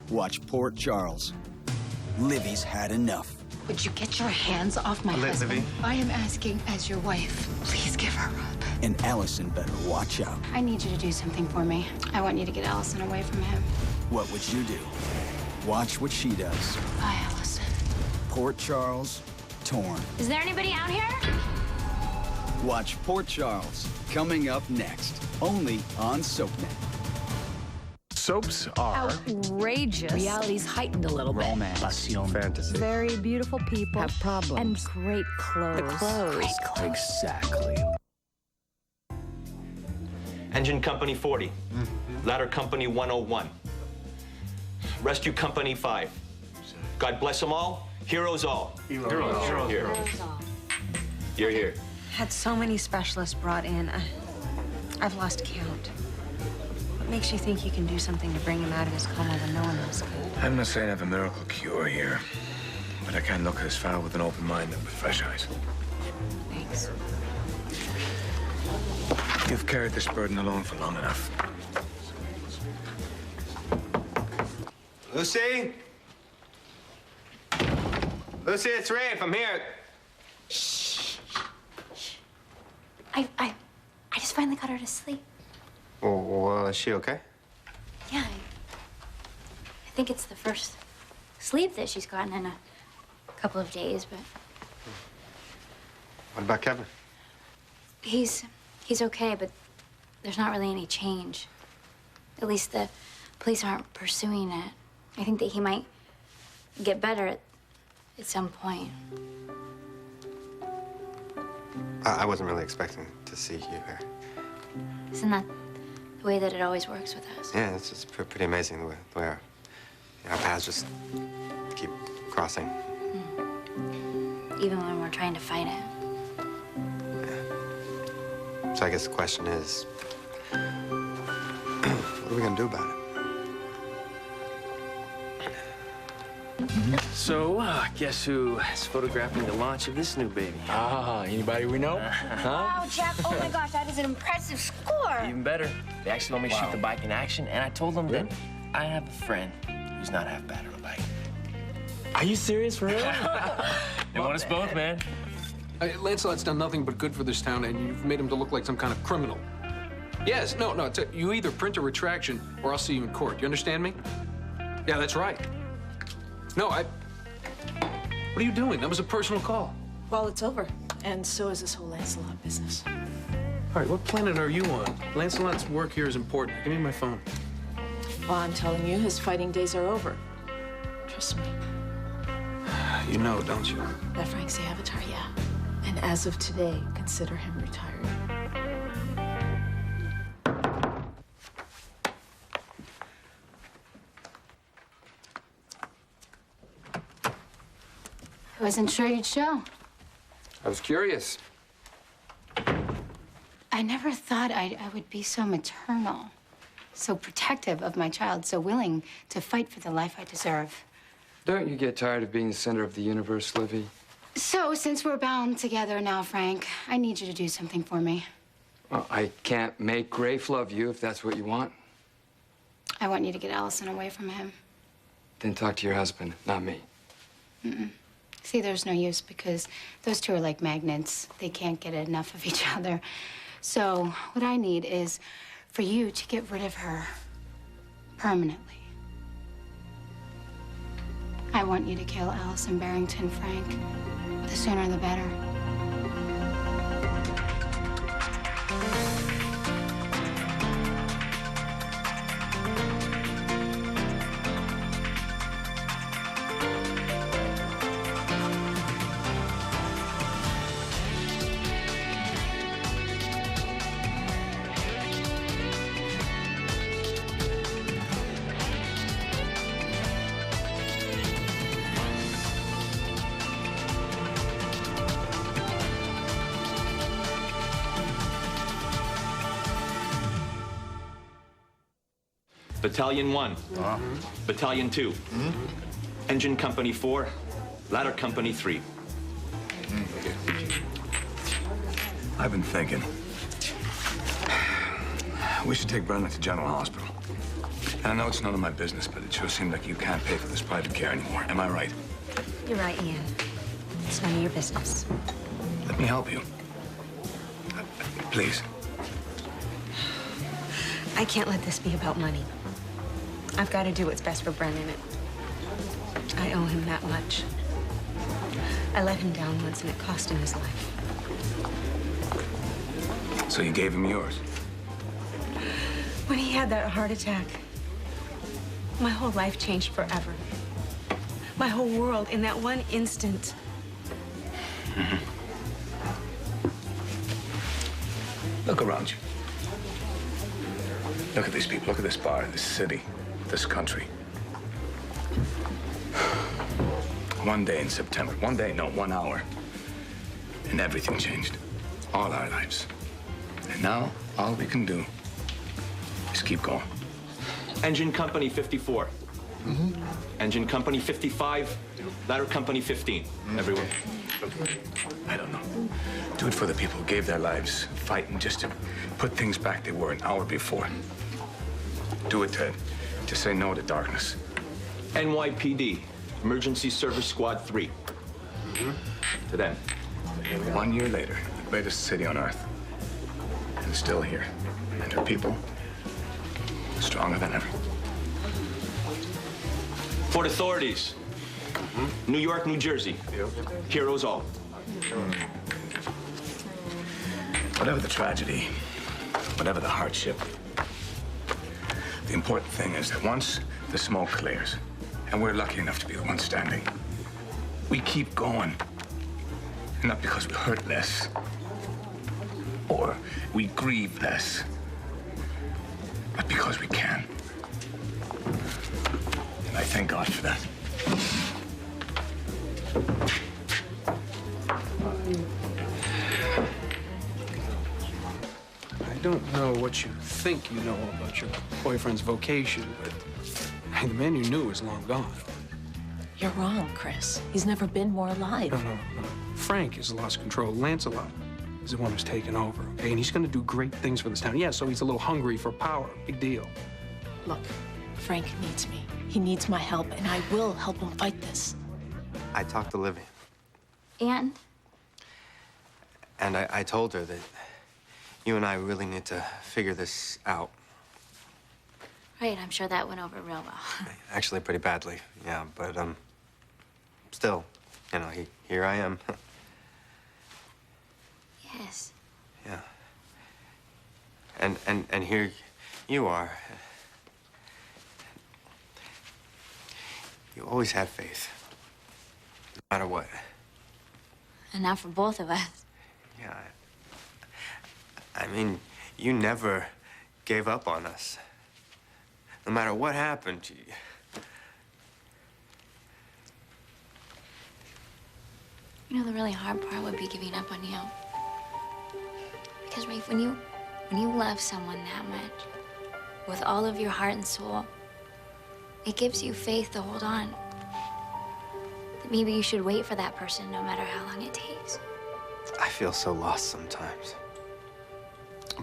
Watch Port Charles. Livy's had enough. Would you get your hands off my husband? Livy. I am asking as your wife. Please give her up. And Allison better watch out. I need you to do something for me. I want you to get Allison away from him. What would you do? Watch what she does. Bye, Allison. Port Charles, torn. Is there anybody out here? Watch Port Charles, coming up next, only on SoapNet. Soaps are outrageous. Reality's heightened a little bit. romance, passion, fantasy. Very beautiful people. Have problems. And great clothes. The clothes. Great clothes. Exactly. Engine Company 40. Ladder Company 101. Rescue Company 5. God bless them all. Heroes all. Heroes. Here. You're here. Had so many specialists brought in. I've lost count. What makes you think you can do something to bring him out of his coma when no one else could? I'm not saying I have a miracle cure here, but I can look at this file with an open mind and with fresh eyes. Thanks. You've carried this burden alone for long enough. Lucy? Lucy, it's Rafe. I'm here. I just finally got her to sleep. Well, is she okay? Yeah, I think it's the first sleep that she's gotten in a couple of days, but What about Kevin? he's okay, but there's not really any change. At least the police aren't pursuing it. I think that he might get better at some point. I wasn't really expecting to see you here. Isn't that the way that it always works with us? Yeah, it's pretty amazing the way our paths just keep crossing. Even when we're trying to fight it. So I guess the question is, what are we gonna do about it? So, guess who is photographing the launch of this new baby? Ah, anybody we know? Wow, Jack, oh my gosh, that is an impressive score. Even better, they actually let me shoot the bike in action, and I told them that I have a friend who's not half bad on a bike. Are you serious, for real? They want us both, man. Lancelot's done nothing but good for this town, and you've made him to look like some kind of criminal. Yes, no, you either print a retraction or I'll see you in court. You understand me? Yeah, that's right. No, what are you doing? That was a personal call. Well, it's over. And so is this whole Lancelot business. All right, what planet are you on? Lancelot's work here is important. Give me my phone. Well, I'm telling you, his fighting days are over. Trust me. You know, don't you? That Frank's the Avatar, yeah. And as of today, consider him retired. I wasn't sure you'd show. I was curious. I never thought I would be so maternal, so protective of my child, so willing to fight for the life I deserve. Don't you get tired of being the center of the universe, Livy? So, since we're bound together now, Frank, I need you to do something for me. Well, I can't make Rafe love you if that's what you want. I want you to get Allison away from him. Then talk to your husband, not me. See, there's no use because those two are like magnets. They can't get enough of each other. So what I need is for you to get rid of her permanently. I want you to kill Allison Barrington, Frank. The sooner the better. Battalion 1. Battalion 2. Engine Company 4. Ladder Company 3. I've been thinking. We should take Brenda to General Hospital. And I know it's none of my business, but it sure seems like you can't pay for this private care anymore. Am I right? You're right, Ian. It's none of your business. Let me help you. Please. I can't let this be about money. I've got to do what's best for Brennan. I owe him that much. I let him down once, and it cost him his life. So you gave him yours? When he had that heart attack, my whole life changed forever. My whole world in that one instant. Look around you. Look at these people. Look at this bar, this city, this country. One day in September. 1 day, no, 1 hour. And everything changed. All our lives. And now, all we can do is keep going. Engine Company 54. Engine Company 55. Ladder Company 15. Everyone. I don't know. Do it for the people who gave their lives fighting just to put things back they were an hour before. Do it, Ted. To say no to darkness. NYPD. Emergency Service Squad 3. To them. 1 year later, the greatest city on earth. And still here. And her people, stronger than ever. Port Authorities. New York, New Jersey. Heroes all. Whatever the tragedy, whatever the hardship, the important thing is that once the smoke clears, and we're lucky enough to be the ones standing, we keep going. Not because we hurt less, or we grieve less, but because we can. And I thank God for that. I don't know what you think you know about your boyfriend's vocation, but the man you knew is long gone. You're wrong, Chris. He's never been more alive. No. Frank has lost control. Lancelot is the one who's taken over, okay? And he's gonna do great things for this town. Yeah, so he's a little hungry for power. Big deal. Look, Frank needs me. He needs my help, and I will help him fight this. I talked to Livy, And? and I told her that you and I really need to figure this out. Right, I'm sure that went over real well. Actually, pretty badly, yeah, but, still, you know, here I am. Yes. Yeah. And here you are. You always had faith, no matter what. And not for both of us. Yeah. I mean, you never gave up on us. No matter what happened, You know, the really hard part would be giving up on you. Because, Rafe, when you love someone that much, with all of your heart and soul, it gives you faith to hold on. That maybe you should wait for that person no matter how long it takes. I feel so lost sometimes.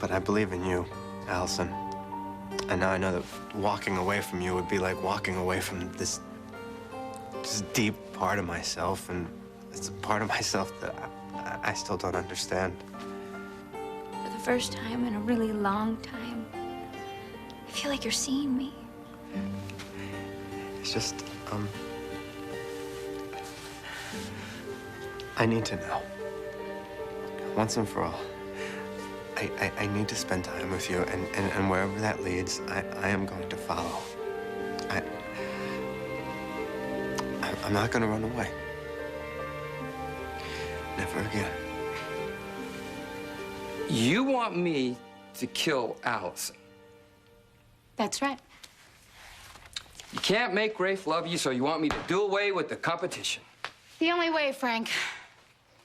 But I believe in you, Allison. And now I know that walking away from you would be like walking away from this deep part of myself, and it's a part of myself that I still don't understand. For the first time in a really long time, I feel like you're seeing me. It's just, I need to know. Once and for all. I need to spend time with you, and wherever that leads, I am going to follow. I'm not going to run away. Never again. You want me to kill Allison? That's right. You can't make Rafe love you, so you want me to do away with the competition. The only way, Frank.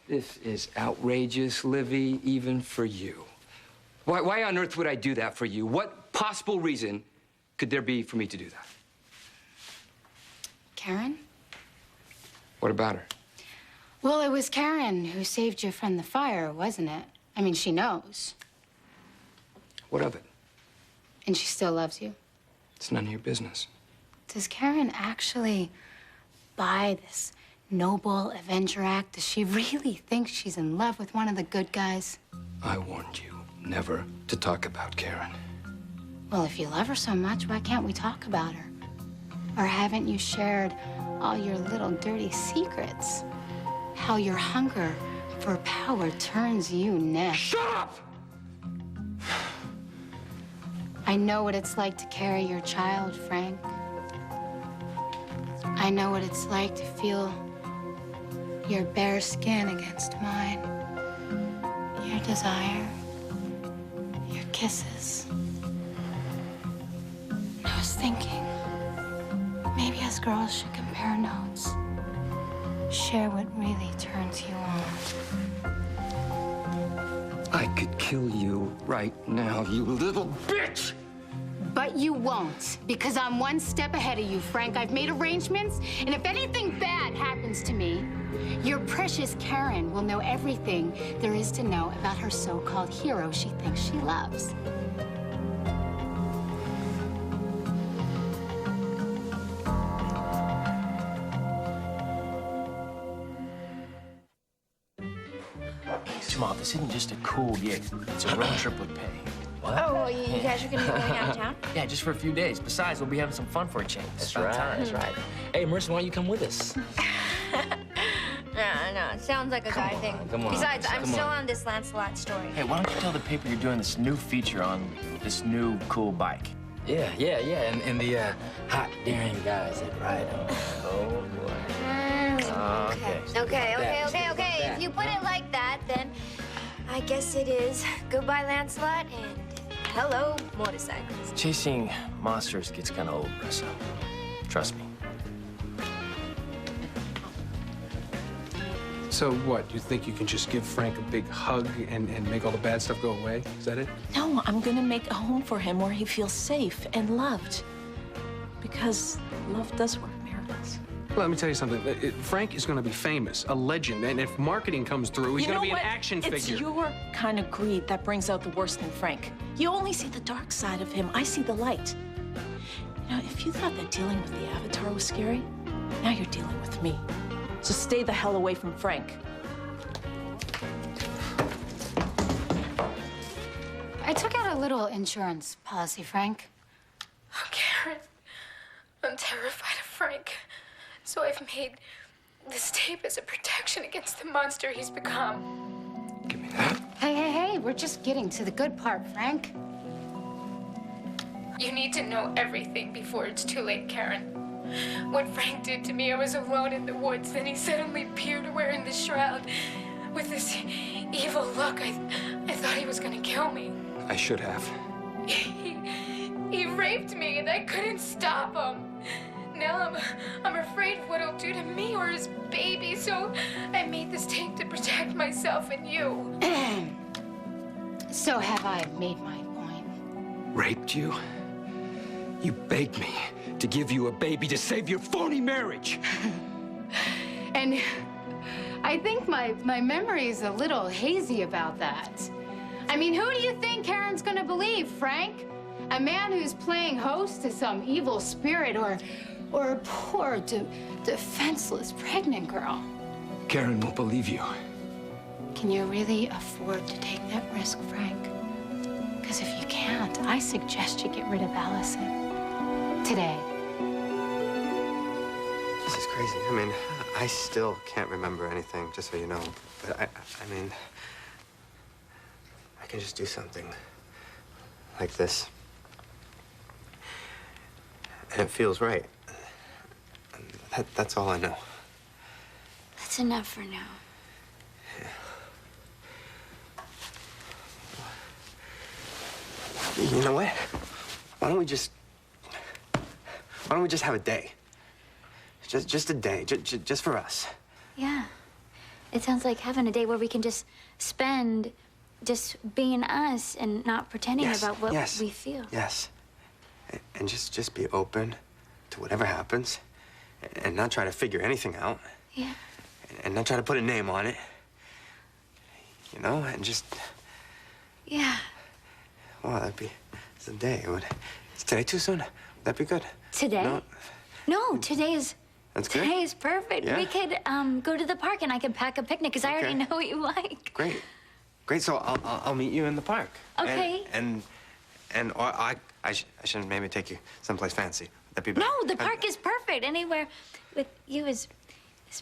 This is outrageous, Livy, even for you. Why on earth would I do that for you? What possible reason could there be for me to do that? Karen? What about her? Well, it was Karen who saved you from the fire, wasn't it? I mean, she knows. What of it? And she still loves you. It's none of your business. Does Karen actually buy this noble Avenger act? Does she really think she's in love with one of the good guys? I warned you never to talk about Karen. Well, if you love her so much, why can't we talk about her? Or haven't you shared all your little dirty secrets? How your hunger for power turns you next. Shut up! I know what it's like to carry your child, Frank. I know what it's like to feel your bare skin against mine. Your desire, your kisses. I was thinking, maybe us girls should compare notes. Share what really turns you on. I could kill you right now, you little bitch! But you won't, because I'm one step ahead of you, Frank. I've made arrangements, and if anything bad happens to me, your precious Karen will know everything there is to know about her so-called hero she thinks she loves. Jamal, this isn't just a cool gig. It's a road trip with pay. What? Oh, well, you guys are gonna be going out of town? Yeah, just for a few days. Besides, we'll be having some fun for a change. That's right, that's right. Hey, Marissa, why don't you come with us? No, it sounds like a guy thing. Come on. Besides, I'm Come still on. on this Lancelot story. Hey, why don't you tell the paper you're doing this new feature on this new cool bike? Yeah, and the hot, daring guys that ride them. Oh, boy. Okay. If you put it like that, then I guess it is goodbye, Lancelot, and hello, motorcycles. Chasing monsters gets kind of old, Marissa. Trust me. So what? You think you can just give Frank a big hug and make all the bad stuff go away? Is that it? No, I'm gonna make a home for him where he feels safe and loved. Because love does work miracles. Well, let me tell you something. Frank is going to be famous, a legend, and if marketing comes through, he's going to be an action figure. It's your kind of greed that brings out the worst in Frank. You only see the dark side of him. I see the light. You know, if you thought that dealing with the Avatar was scary, now you're dealing with me. So stay the hell away from Frank. I took out a little insurance policy, Frank. Oh, Karen, I'm terrified of Frank. So I've made this tape as a protection against the monster he's become. Give me that. Hey, we're just getting to the good part, Frank. You need to know everything before it's too late, Karen. What Frank did to me, I was alone in the woods. Then he suddenly appeared wearing the shroud with this evil look. I thought he was gonna kill me. I should have. He raped me and I couldn't stop him. Now I'm afraid of what he'll do to me or his baby, so I made this tape to protect myself and you. So have I made my point? Raped you? You begged me to give you a baby to save your phony marriage. And I think my memory is a little hazy about that. I mean, who do you think Karen's gonna believe, Frank? A man who's playing host to some evil spirit or a poor, defenseless pregnant girl? Karen won't believe you. Can you really afford to take that risk, Frank? Because if you can't, I suggest you get rid of Allison. Today. This is crazy. I mean, I still can't remember anything, just so you know. But I mean, I can just do something like this. And it feels right. That's all I know. That's enough for now. You know what? Why don't we just have a day? Just a day, just for us. Yeah. It sounds like having a day where we can just spend just being us and not pretending about what we feel. Yes. And just be open to whatever happens and not try to figure anything out. Yeah. And not try to put a name on it. You know, and just... Yeah. Well, it's a day. Is today too soon? That'd be good. Today? No, No, today is... that's good. Today is perfect. Yeah? We could go to the park and I could pack a picnic because I already know what you like. Great. Great. So I'll meet you in the park. Okay. Or I shouldn't maybe take you someplace fancy. That'd be better. No, the park is perfect. Anywhere with you is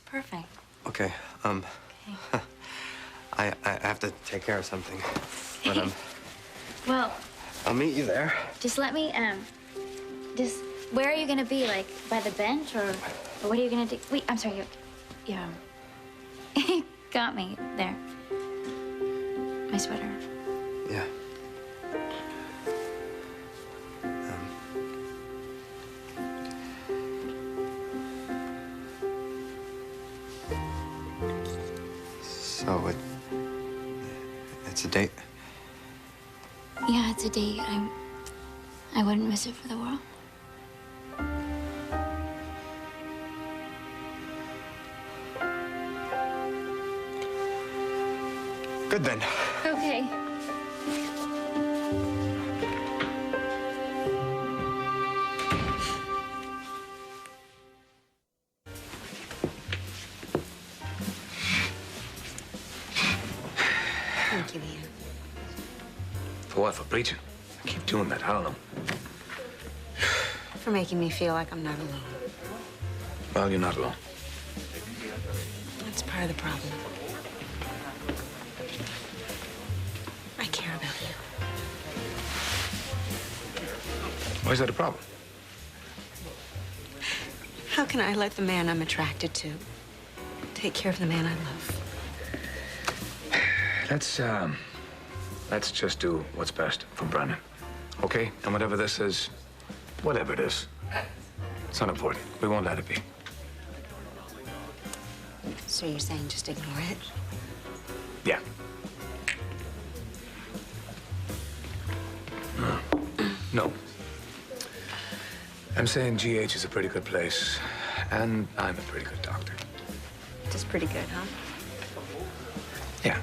perfect. Okay. I have to take care of something. But Well, I'll meet you there. just let me just where are you gonna be? Like by the bench or what are you gonna do? Wait, I'm sorry. You got me there. My sweater. Yeah. So it's a date? Yeah, it's a date. I wouldn't miss it for the world. Good then. Okay. Thank you, Ian. For what? For preaching? Keep doing that, Harlem. For making me feel like I'm not alone. Well, you're not alone. That's part of the problem. I care about you. Why is that a problem? How can I let the man I'm attracted to take care of the man I love? Let's just do what's best for Brennan. Okay? And whatever this is, whatever it is, it's not important. We won't let it be. So you're saying just ignore it? Yeah. No. I'm saying GH is a pretty good place, and I'm a pretty good doctor. Just pretty good, huh? Yeah.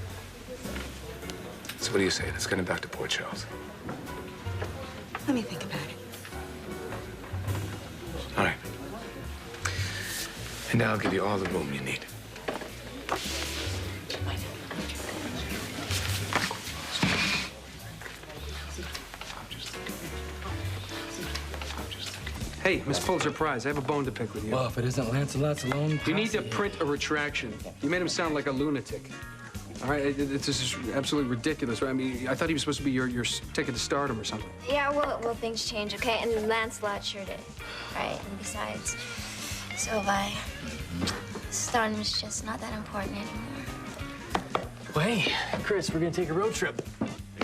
So what do you say? Let's get him back to Port Charles. Let me think about it. All right. And now I'll give you all the room you need. Hey, Miss Pulitzer Prize, I have a bone to pick with you. Well, if it isn't Lancelot's alone, You need to print a retraction. You made him sound like a lunatic. All right, this is absolutely ridiculous. Right? I mean, I thought he was supposed to be your ticket to stardom or something. Yeah, well, things change, okay? And Lancelot sure did. Right, and besides, Sylvie, stardom's just not that important anymore. Well, hey, Chris, we're gonna take a road trip.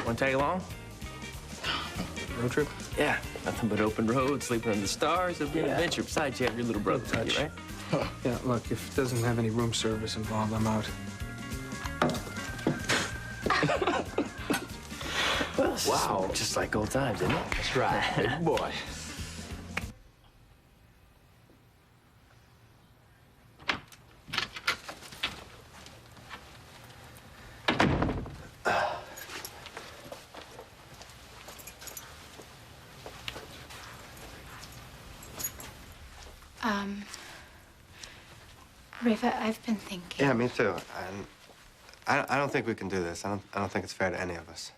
Want to tag along? Road trip? Yeah, nothing but open roads, sleeping under the stars. It'll be an adventure. Besides, you have your little brother with you, right? Yeah, look, if it doesn't have any room service involved, I'm out. Well, Wow. Just like old times, isn't it? That's right. Big boy. Riva, I've been thinking. Yeah, me too. And I don't think we can do this. I don't think it's fair to any of us.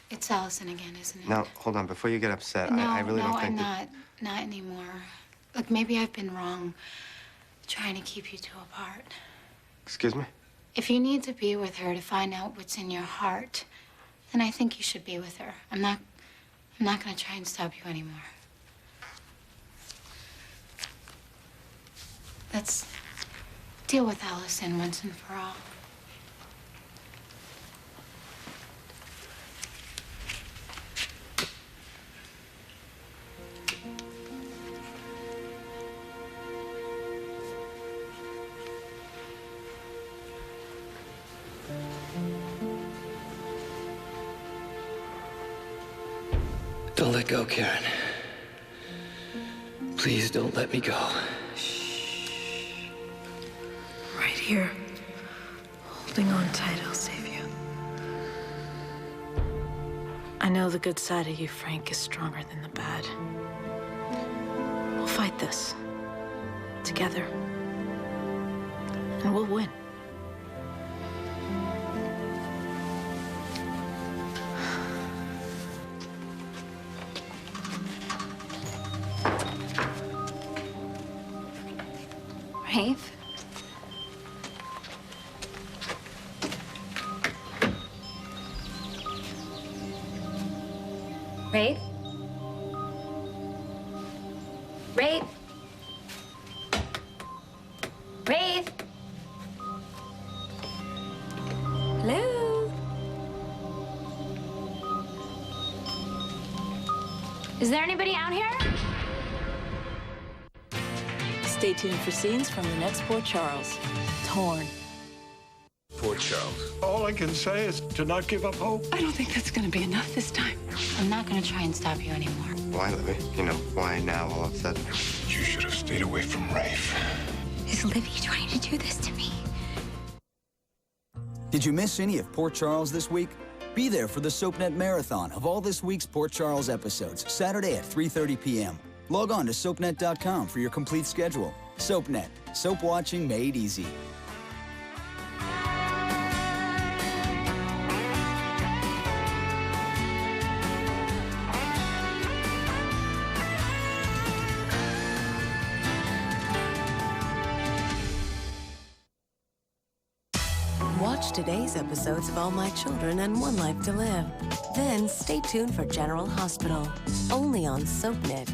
It's Allison again, isn't it? Now, hold on. Before you get upset, No, I really don't think I'm that... not anymore. Look, maybe I've been wrong trying to keep you two apart. Excuse me? If you need to be with her to find out what's in your heart, then I think you should be with her. I'm not gonna try and stop you anymore. Let's deal with Allison once and for all. Don't let go, Karen. Please don't let me go. Right here. Holding on tight, I'll save you. I know the good side of you, Frank, is stronger than the bad. fight this together, and we'll win. Rafe? Rafe? Rafe? Rafe? Hello? Is there anybody out here? Stay tuned for scenes from the next Port Charles. Torn. Port Charles. All I can say is to not give up hope. I don't think that's gonna be enough this time. I'm not gonna try and stop you anymore. Why, Libby? You know, why now all of a sudden? You should have stayed away from Rafe. Is Livy trying to do this to me? Did you miss any of Port Charles this week? Be there for the SoapNet marathon of all this week's Port Charles episodes, Saturday at 3:30 p.m. Log on to soapnet.com for your complete schedule. SoapNet, soap watching made easy. Watch today's episodes of All My Children and One Life to Live. Then stay tuned for General Hospital, only on SoapNet.